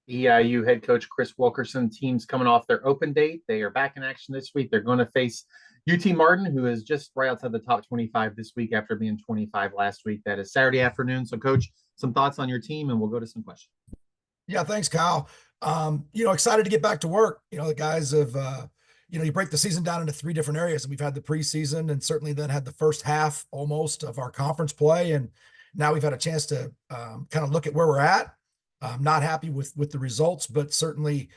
EIU head coach Chris Wilkerson team's coming off their open date. They are back in action this week. They're going to face UT Martin, who is just right outside the top 25 this week after being 25 last week. That is Saturday afternoon. So, Coach, some thoughts on your team, and we'll go to some questions. Yeah, thanks, Kyle. Excited to get back to work. The guys have, you break the season down into three different areas, and we've had the preseason, and certainly then had the first half almost of our conference play, and now we've had a chance to kind of look at where we're at. I'm not happy with the results, but certainly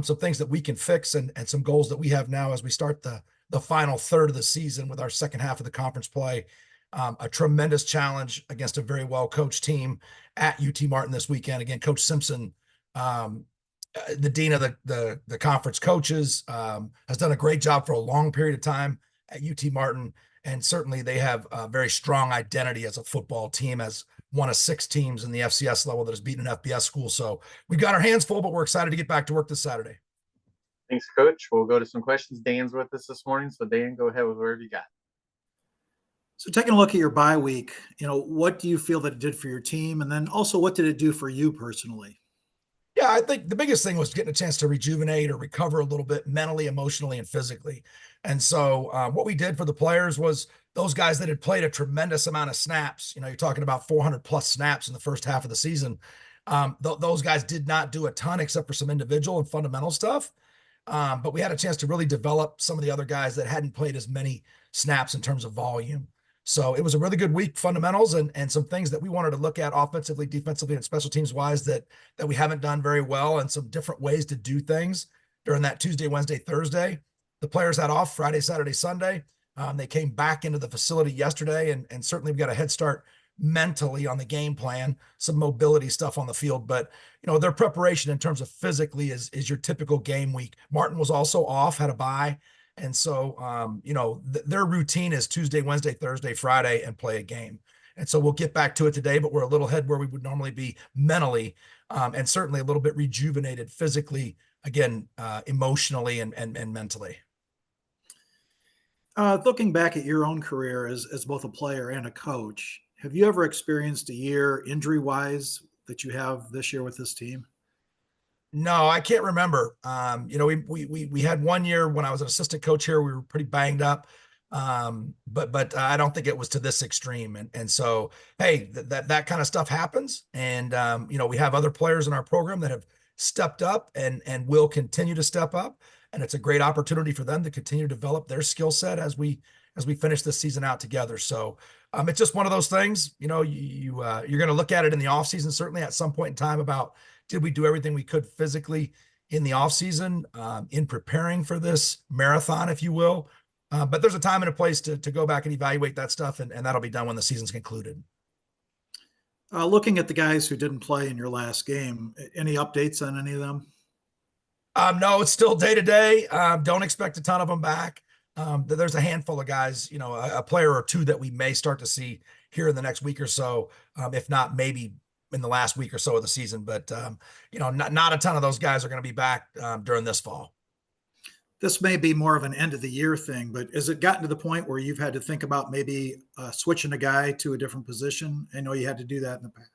some things that we can fix, and some goals that we have now as we start the final third of the season with our second half of the conference play. A tremendous challenge against a very well coached team at UT Martin this weekend. Again, Coach Simpson, the dean of the conference coaches, has done a great job for a long period of time at UT Martin, and certainly they have a very strong identity as a football team, as one of six teams in the FCS level that has beaten an FBS school. So we've got our hands full, but we're excited to get back to work this Saturday. Thanks, Coach. We'll go to some questions. Dan's with us this morning. So, Dan, go ahead with whatever you got. So taking a look at your bye week, what do you feel that it did for your team? And then also, what did it do for you personally? Yeah, I think the biggest thing was getting a chance to rejuvenate or recover a little bit mentally, emotionally, and physically. And so what we did for the players was those guys that had played a tremendous amount of snaps, you're talking about 400 plus snaps in the first half of the season. Those guys did not do a ton except for some individual and fundamental stuff. But we had a chance to really develop some of the other guys that hadn't played as many snaps in terms of volume. So it was a really good week, fundamentals, and some things that we wanted to look at offensively, defensively, and special teams wise that we haven't done very well, and some different ways to do things during that Tuesday, Wednesday, Thursday. The players had off Friday, Saturday, Sunday. They came back into the facility yesterday, and certainly we got a head start mentally on the game plan, some mobility stuff on the field. But, their preparation in terms of physically is your typical game week. Martin was also off, had a bye. And so, their routine is Tuesday, Wednesday, Thursday, Friday, and play a game. And so we'll get back to it today, but we're a little ahead where we would normally be mentally, and certainly a little bit rejuvenated physically, again, emotionally and mentally. Looking back at your own career as both a player and a coach, have you ever experienced a year injury-wise that you have this year with this team? No, I can't remember. We had one year when I was an assistant coach here, we were pretty banged up. But I don't think it was to this extreme. And so, hey, that kind of stuff happens. And, we have other players in our program that have stepped up and will continue to step up. And it's a great opportunity for them to continue to develop their skill set as we finish this season out together. So it's just one of those things, you're going to look at it in the off season, certainly at some point in time, about did we do everything we could physically in the off season, in preparing for this marathon, if you will. But there's a time and a place to go back and evaluate that stuff. And that'll be done when the season's concluded. Looking at the guys who didn't play in your last game, any updates on any of them? No, it's still day to day. Don't expect a ton of them back. There's a handful of guys, a player or two that we may start to see here in the next week or so. If not, maybe in the last week or so of the season, but not a ton of those guys are going to be back during this fall. This may be more of an end of the year thing, but has it gotten to the point where you've had to think about maybe switching a guy to a different position? I know you had to do that in the past.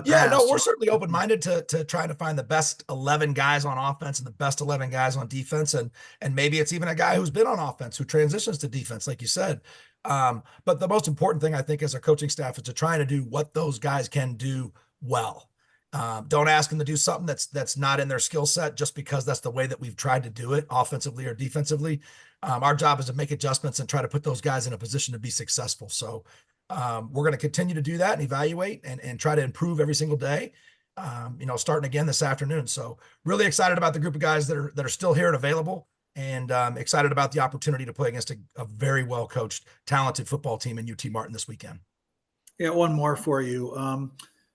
Yeah, no, we're certainly open-minded to trying to find the best 11 guys on offense and the best 11 guys on defense. And maybe it's even a guy who's been on offense who transitions to defense, like you said. But the most important thing, I think, as a coaching staff is to try to do what those guys can do well. Don't ask them to do something that's not in their skill set just because that's the way that we've tried to do it offensively or defensively. Our job is to make adjustments and try to put those guys in a position to be successful. So we're going to continue to do that and evaluate and try to improve every single day, starting again this afternoon. So really excited about the group of guys that are still here and available, and excited about the opportunity to play against a very well-coached, talented football team in UT Martin this weekend. Yeah, one more for you.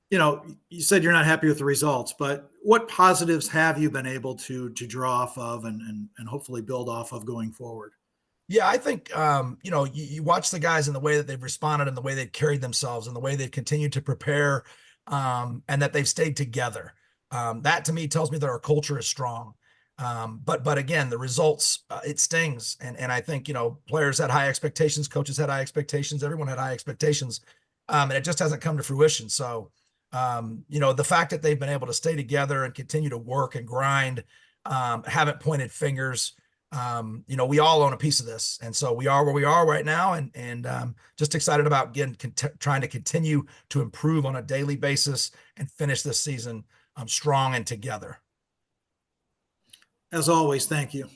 You said you're not happy with the results, but what positives have you been able to draw off of and hopefully build off of going forward? Yeah, I think, you watch the guys and the way that they've responded and the way they've carried themselves and the way they've continued to prepare, and that they've stayed together. That to me tells me that our culture is strong. But again, the results, it stings. And I think, players had high expectations, coaches had high expectations, everyone had high expectations. And it just hasn't come to fruition. So The fact that they've been able to stay together and continue to work and grind, haven't pointed fingers. We all own a piece of this. And so we are where we are right now. And just excited about again, trying to continue to improve on a daily basis and finish this season strong and together. As always, thank you.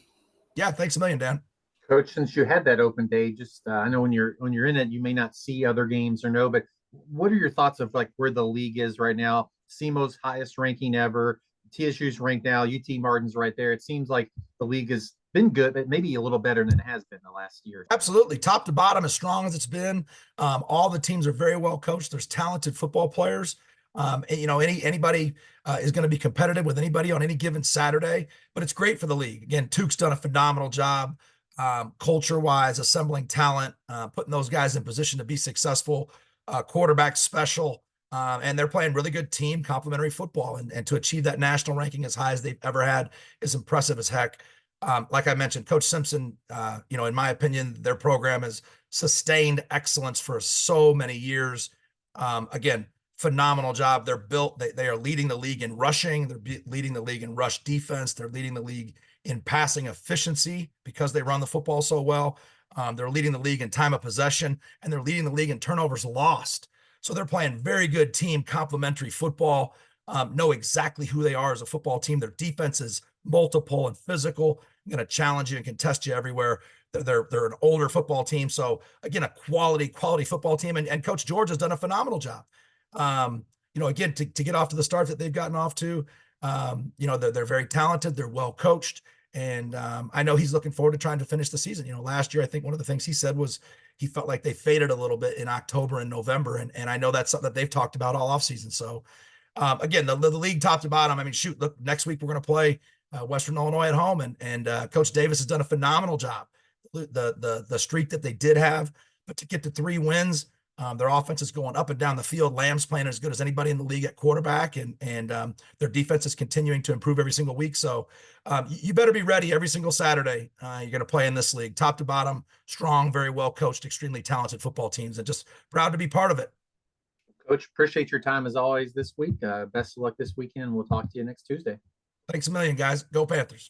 Yeah. Thanks a million, Dan. Coach, since you had that open day, just I know when you're in it, you may not see other games or know, but what are your thoughts of like where the league is right now? SEMO's highest ranking ever. TSU's ranked now. UT Martin's right there. It seems like the league has been good, but maybe a little better than it has been the last year. Absolutely. Top to bottom, as strong as it's been. All the teams are very well coached. There's talented football players. Anybody is going to be competitive with anybody on any given Saturday, but it's great for the league. Again, Tuke's done a phenomenal job, culture-wise, assembling talent, putting those guys in position to be successful, quarterback special, and they're playing really good team complementary football. And to achieve that national ranking as high as they've ever had is impressive as heck. Like I mentioned, Coach Simpson, in my opinion, their program has sustained excellence for so many years. Again, phenomenal job. They're built, they are leading the league in rushing. They're leading the league in rush defense. They're leading the league in passing efficiency because they run the football so well. They're leading the league in time of possession, and they're leading the league in turnovers lost. So they're playing very good team complementary football, know exactly who they are as a football team. Their defense is multiple and physical, going to challenge you and contest you everywhere. They're an older football team. So again, a quality football team. And Coach George has done a phenomenal job. Again, to get off to the start that they've gotten off to, they're very talented. They're well coached. And I know he's looking forward to trying to finish the season. Last year, I think one of the things he said was he felt like they faded a little bit in October and November. And I know that's something that they've talked about all offseason. So again, the league top to bottom, I mean, shoot, look, next week we're going to play Western Illinois at home. And Coach Davis has done a phenomenal job. The streak that they did have, but to get to 3 wins, their offense is going up and down the field. Lamb's playing as good as anybody in the league at quarterback, and their defense is continuing to improve every single week. So you better be ready every single Saturday. You're going to play in this league, top to bottom, strong, very well coached, extremely talented football teams, and just proud to be part of it. Coach, appreciate your time as always this week. Best of luck this weekend. We'll talk to you next Tuesday. Thanks a million, guys. Go Panthers.